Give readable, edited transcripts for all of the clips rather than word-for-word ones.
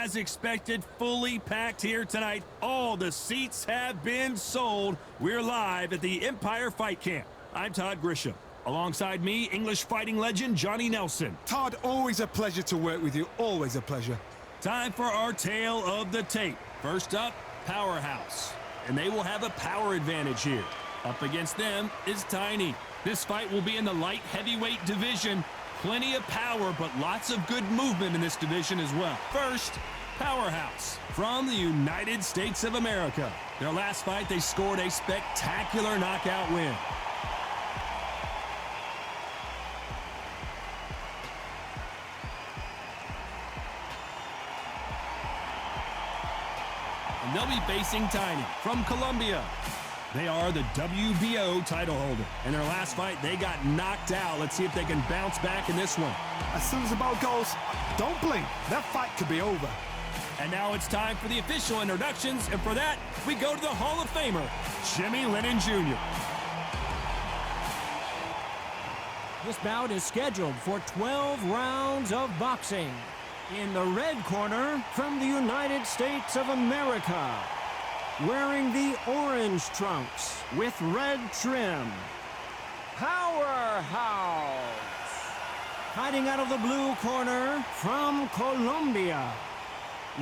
as expected, fully packed here tonight. All the seats have been sold. We're live at the Empire Fight Camp. I'm Todd Grisham. Alongside me, English fighting legend Johnny Nelson. Todd, always a pleasure to work with you. Always a pleasure. Time for our tale of the tape. First up, Powerhouse. And they will have a power advantage here. Up against them is Tiny. This fight will be in the light heavyweight division. Plenty of power, but lots of good movement in this division as well. First, Powerhouse from the United States of America. Their last fight, they scored a spectacular knockout win. And they'll be facing Tiny from Colombia. They are the WBO title holder. In their last fight, they got knocked out. Let's see if they can bounce back in this one. As soon as the bell goes, don't blink. That fight could be over. And now it's time for the official introductions. And for that, we go to the Hall of Famer, Jimmy Lennon Jr. This bout is scheduled for 12 rounds of boxing. In the red corner, from the United States of America, wearing the orange trunks with red trim, Powerhouse. Fighting out of the blue corner, from Colombia,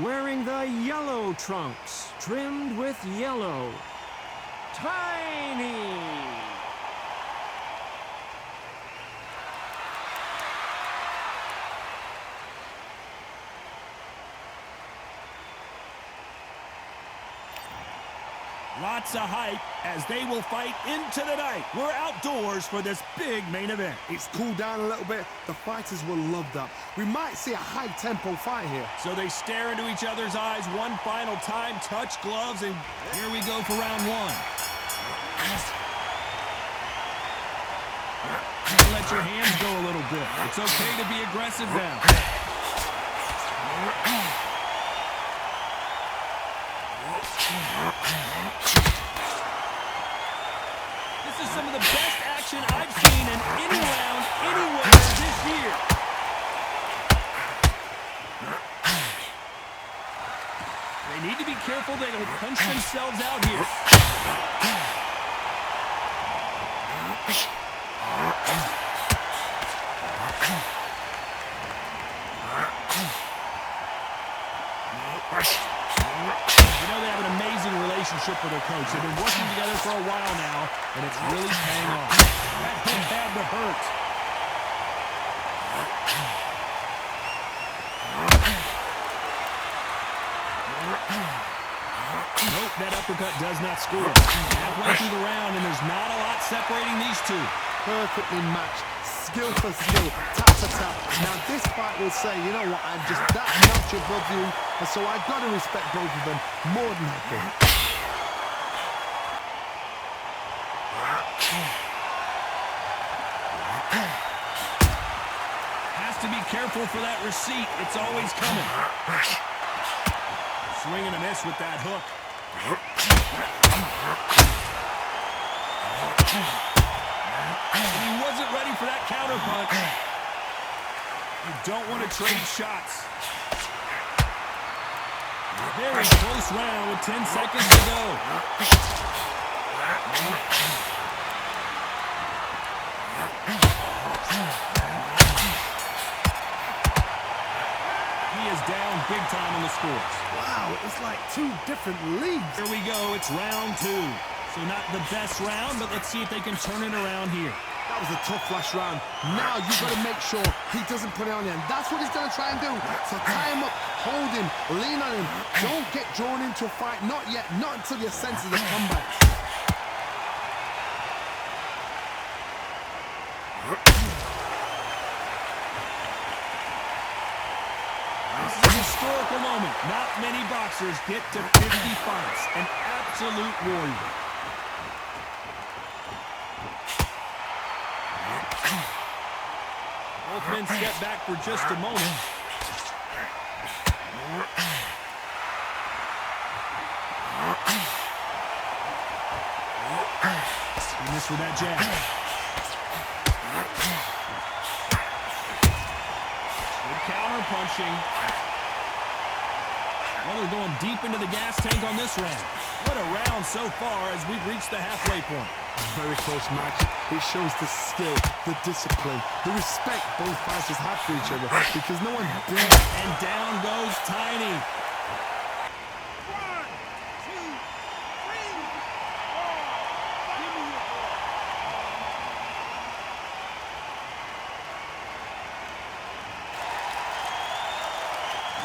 wearing the yellow trunks trimmed with yellow, Tiny. Lots of hype as they will fight into the night. We're outdoors for this big main event. It's cooled down a little bit. The fighters will love that. We might see a high-tempo fight here. So they stare into each other's eyes one final time, touch gloves, and here we go for round one. Let your hands go a little bit. It's okay to be aggressive now. This is some of the best action I've seen in any round anywhere this year. They need to be careful they don't punch themselves out here. Relationship with their coach. They've been working together for a while now, and it's really paying off. That hit had to hurt. Nope, that uppercut does not score. Halfway through the round, and there's not a lot separating these two. Perfectly matched. Skill for skill, tap for tap. Now this fight will say, you know what, I'm just that much above you, and so I've got to respect both of them more than happy. Has to be careful for that receipt. It's always coming. Swing and a miss with that hook. He wasn't ready for that counter punch. You don't want to trade shots. Very close round with 10 seconds to go. He is down big time on the scores. Wow, it's like two different leagues. Here we go, it's round two. So not the best round, but let's see if they can turn it around here. That was a tough last round. Now you've got to make sure he doesn't put it on him. That's what he's going to try and do. So tie him up, hold him, lean on him. Don't get drawn into a fight. Not yet. Not until your senses of combat. This is a historical moment. Not many boxers get to 50 fights. An absolute warrior. Both men step back for just a moment. He missed with that jab. Good counter punching. Well, they're going deep into the gas tank on this round. What a round so far as we've reached the halfway point. Very close match. It shows the skill, the discipline, the respect both fighters have for each other because no one dare. And down goes Tiny.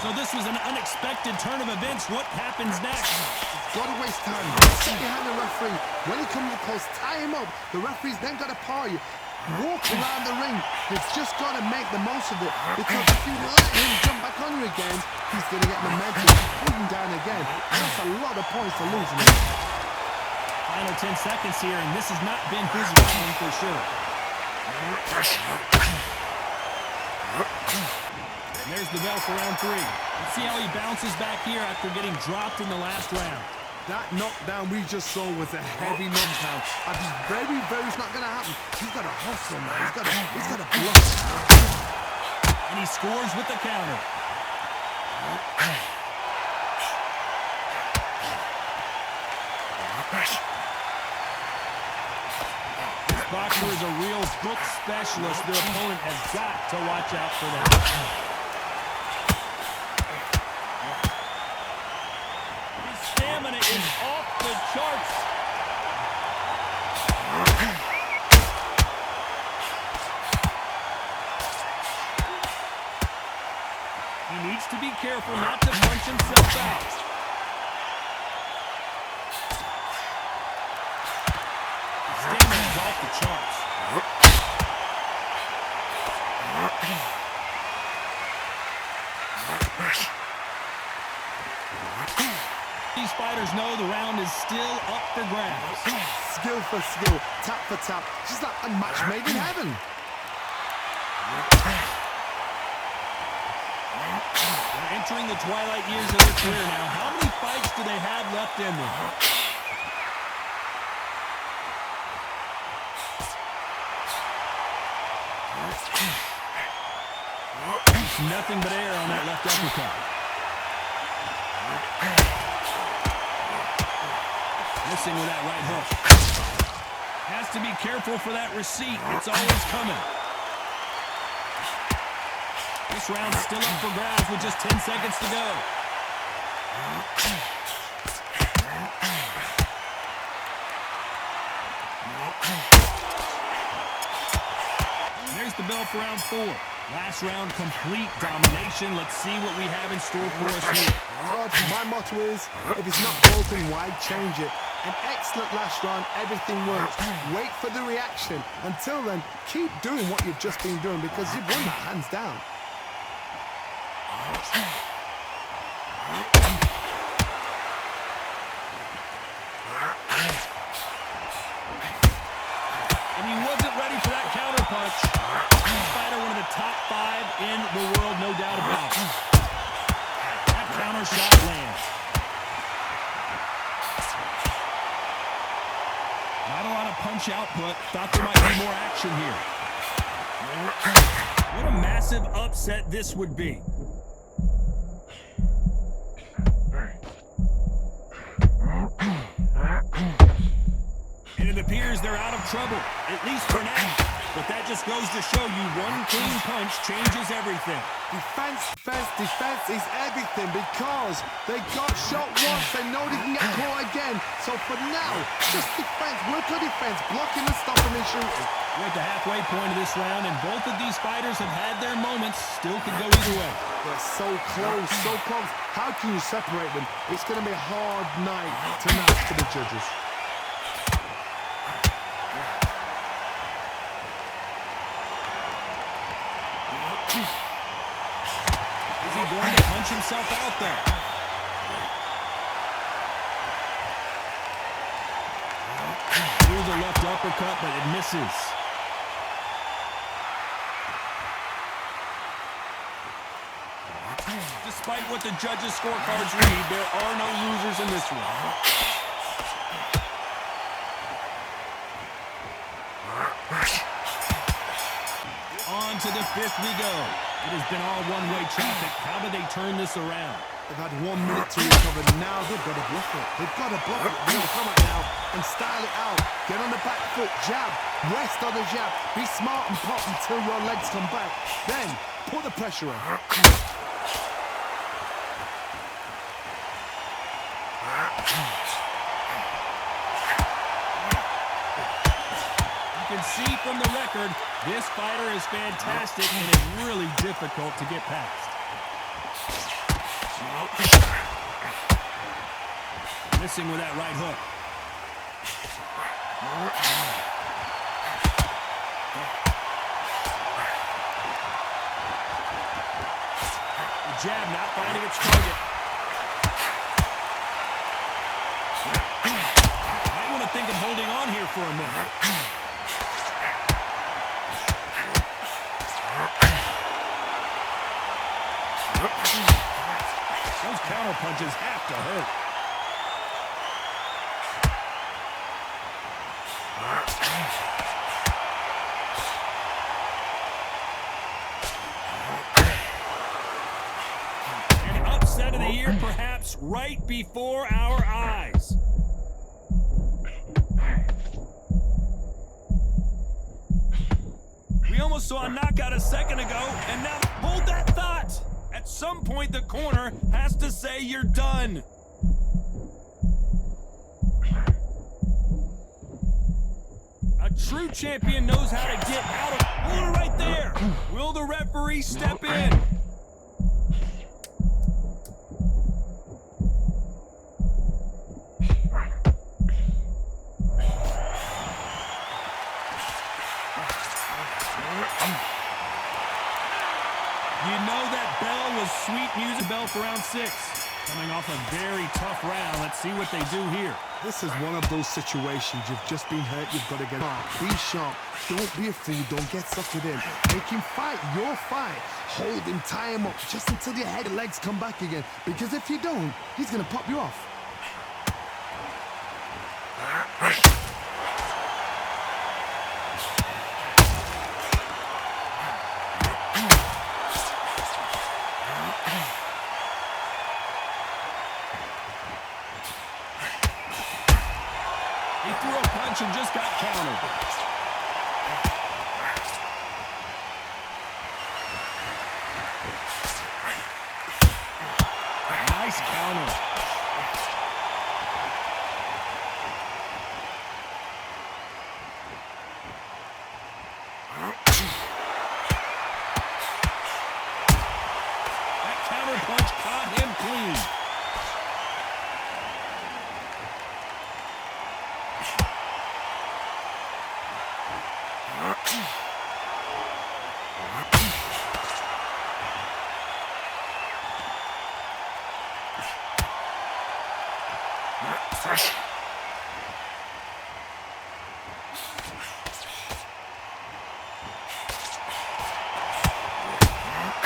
So this was an unexpected turn of events. What happens next? Gotta waste time. Sit behind the referee. When he comes close, tie him up. The referee's then got to paw you. Walk around the ring. He's just got to make the most of it. Because if you let him jump back on you again, he's going to get momentum, pull him down again. And that's a lot of points to lose. Final 10 seconds here, and this has not been his round for sure. And there's the bell for round 3. Let's see how he bounces back here after getting dropped in the last round. That knockdown we just saw was a heavy knockdown. And he's very, it's not going to happen. He's got to hustle, man. He's got to block. And he scores with the counter. This boxer is a real book specialist. Their opponent has got to watch out for that. Stamina is off the charts. He needs to be careful not to punch himself out. Stamina is off the charts. These fighters know the round is still up for grabs. Skill for skill, tap for tap, just like a match made in heaven. They're entering the twilight years of their career now. How many fights do they have left in them? Nothing but air on that left uppercut. Missing with that right hook. Has to be careful for that receipt. It's always coming. This round's still up for grabs with just 10 seconds to go. There's the bell for round 4. Last round, complete domination. Let's see what we have in store for us here. My motto is, if it's not broken, why change it? An excellent last round, everything works. Wait for the reaction. Until then, keep doing what you've just been doing because you've won that hands down. And he wasn't ready for that counter punch. This fighter, one of the top 5 in the world, no doubt about it. That counter shot lands. Not a lot of punch output. Thought there might be more action here. What a massive upset this would be. And it appears they're out of trouble, at least for now. But that just goes to show you one clean punch changes everything. Defense is everything because they got shot once. They know they can get caught again. So for now, just defense, work on defense, blocking and stopping and shooting. We're at the halfway point of this round, and both of these fighters have had their moments. Still could go either way. They're so close, so close. How can you separate them? It's going to be a hard night tonight for the judges. Is he going to punch himself out there? Through the left uppercut, but it misses. Despite what the judges' scorecards read, there are no losers in this one. On to the 5th we go. It has been all one-way traffic. How do they turn this around? They've had 1 minute to recover. Now they've got to bluff it. They've got to bluff it. They're going to come out now and style it out. Get on the back foot, jab, rest on the jab. Be smart and pop until your legs come back. Then put the pressure on. You can see from the record, this fighter is fantastic and is really difficult to get past. Missing with that right hook. The jab not finding its target. Might want to think of holding on here for a minute. Those counter punches have to hurt. An upset of the year, perhaps, right before our eyes. We almost saw a knockout a second ago, and now hold that thought. At some point, the corner has to say you're done. A true champion knows how to get out of order right there. Will the referee step in? You know that bell was sweet music. Bell for round 6. Coming off a very tough round. Let's see what they do here. This is one of those situations. You've just been hurt. You've got to get up. Be sharp. Don't be a fool. Don't get suckered in. Make him fight your fight. Hold him, tie him up, just until your head and legs come back again. Because if you don't, he's going to pop you off. He threw a punch and just got countered. Nice counter. That counter punch caught him clean.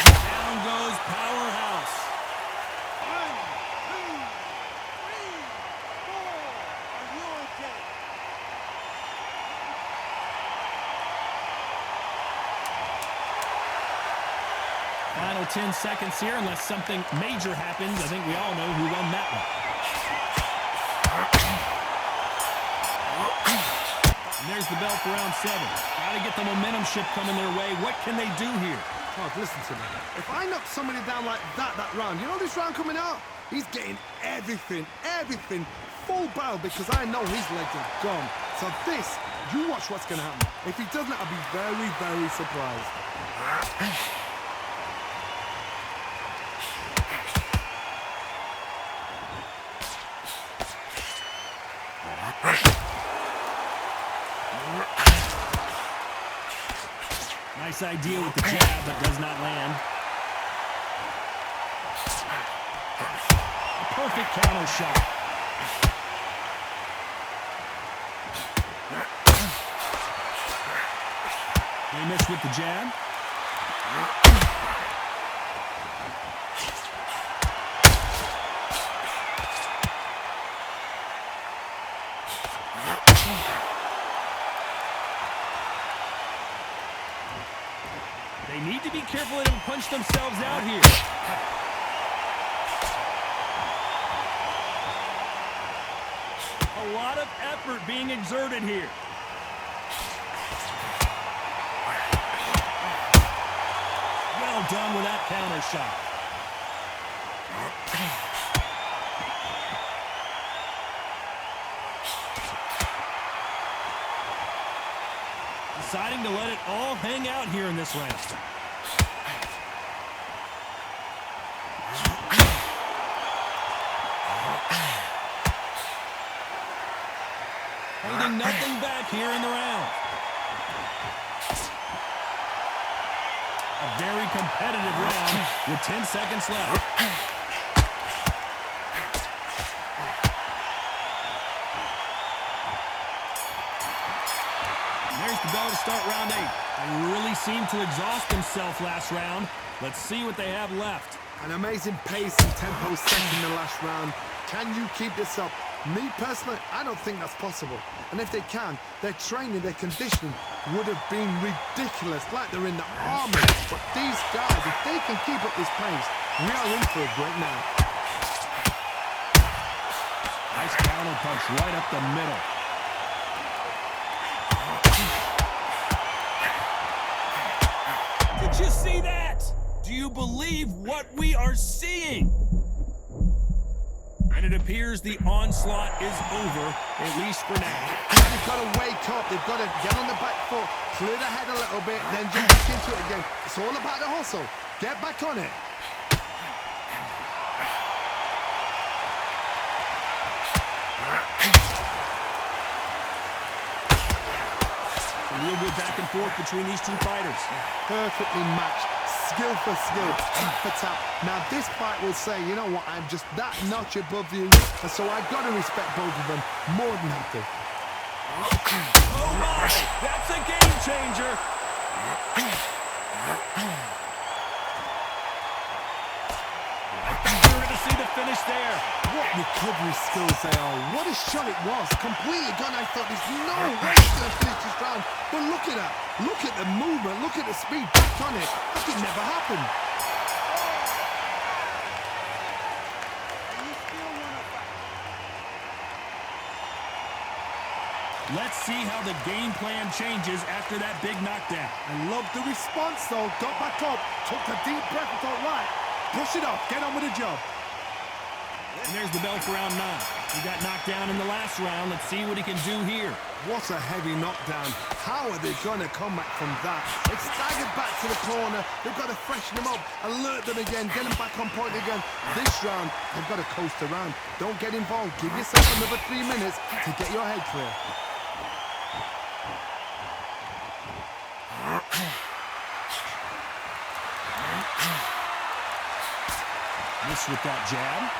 Down goes Powerhouse. 1, 2, 3, 4. Are you okay? Final 10 seconds here, unless something major happens. I think we all know who won that one. And there's the bell for round 7. Got to get the momentum shift coming their way. What can they do here? Oh, listen to me. If I knock somebody down like that round, you know this round coming out? He's getting everything, full barrel, because I know his legs are gone. So this, you watch what's going to happen. If he doesn't, I'll be very, very surprised. Nice idea with the jab, but does not land. A perfect counter shot. They missed with the jab. They need to be careful they don't punch themselves out here. A lot of effort being exerted here. Well done with that counter shot. Deciding to let it all hang out here in this round. Holding nothing back here in the round. A very competitive round with 10 seconds left. There's the bell to start round 8. They really seemed to exhaust themselves last round. Let's see what they have left. An amazing pace and tempo set in the last round. Can you keep this up? Me personally, I don't think that's possible. And if they can, their training, their conditioning would have been ridiculous, like they're in the army. But these guys, if they can keep up this pace, we are in for a great night. Nice counter punch right up the middle. Did you see that? Do you believe what we are seeing? And it appears the onslaught is over, at least for now. They've got to wake up. They've got to get on the back foot, clear the head a little bit, then jump back into it again. It's all about the hustle. Get back on it. A real good back and forth between these two fighters. Perfectly matched. Skill for skill, tap for tap. Now this fight will say, you know what, I'm just that notch above you, and so I've got to respect both of them more than happy. Oh my! That's a game changer! We're going to see the finish there. What recovery skills they are. What a shot it was. Completely gone. I thought there's no way he's going to finish this round. But look at that. Look at the movement. Look at the speed. Back on it. That could never happen. Let's see how the game plan changes after that big knockdown. I love the response, though. Got back up. Took a deep breath and thought, right, push it off. Get on with the job. And there's the bell for round 9. He got knocked down in the last round. Let's see what he can do here. What a heavy knockdown. How are they going to come back from that? They've staggered back to the corner. They've got to freshen them up, alert them again, get them back on point again. This round, they've got to coast around. Don't get involved. Give yourself another 3 minutes to get your head clear. Miss with that jab.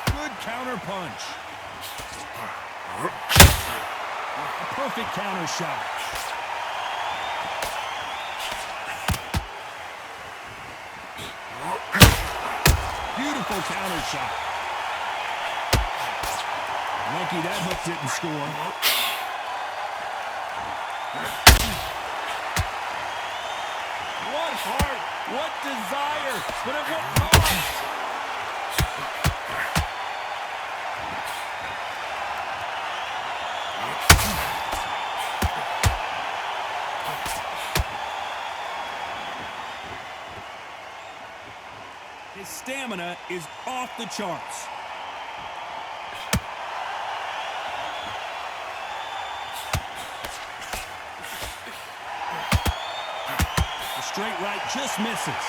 Good counter punch. A perfect counter shot. Beautiful counter shot. Lucky that hook didn't score. What heart, what desire, but at what cost? His stamina is off the charts. Straight right just misses.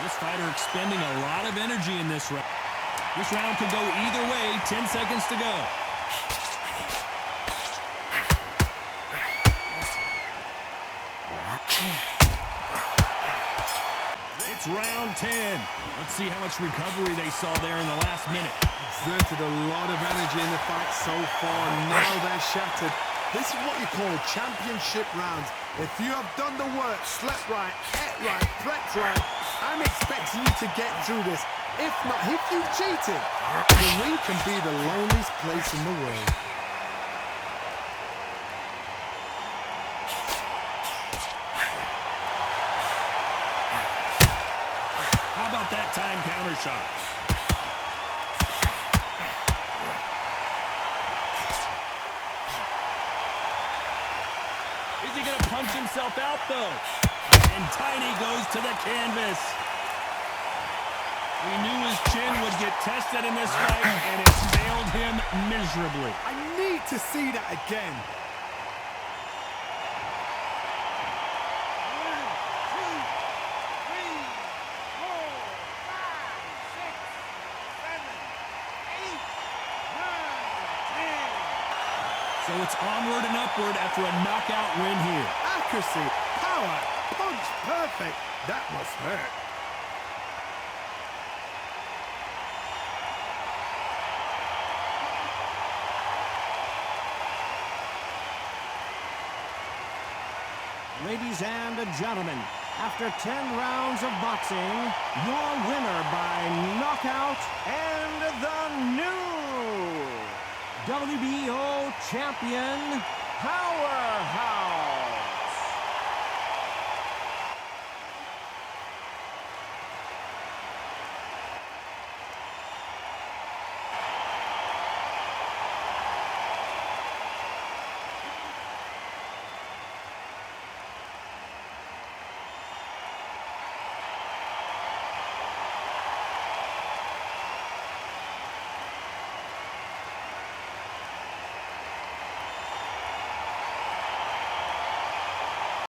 This fighter expending a lot of energy in this round. This round could go either way. 10 seconds to go. It's round 10. Let's see how much recovery they saw there in the last minute. Exerted a lot of energy in the fight so far. Now they're shattered. This is what you call championship rounds. If you have done the work, slept right, ate right, prepped right, I'm expecting you to get through this. If not, if you cheated, the ring can be the loneliest place in the world. big-time counter shot. Is he going to punch himself out, though? And Tiny goes to the canvas. We knew his chin would get tested in this fight, and it's failed him miserably. I need to see that again. 1, 2, 3, 4, 5, 6, 7, 8, 9, 10. So it's onward and upward after a knockout win here. Accuracy, power, punch, perfect. That must hurt. Ladies and gentlemen, after 10 rounds of boxing, your winner by knockout and the new WBO champion, Powerhouse.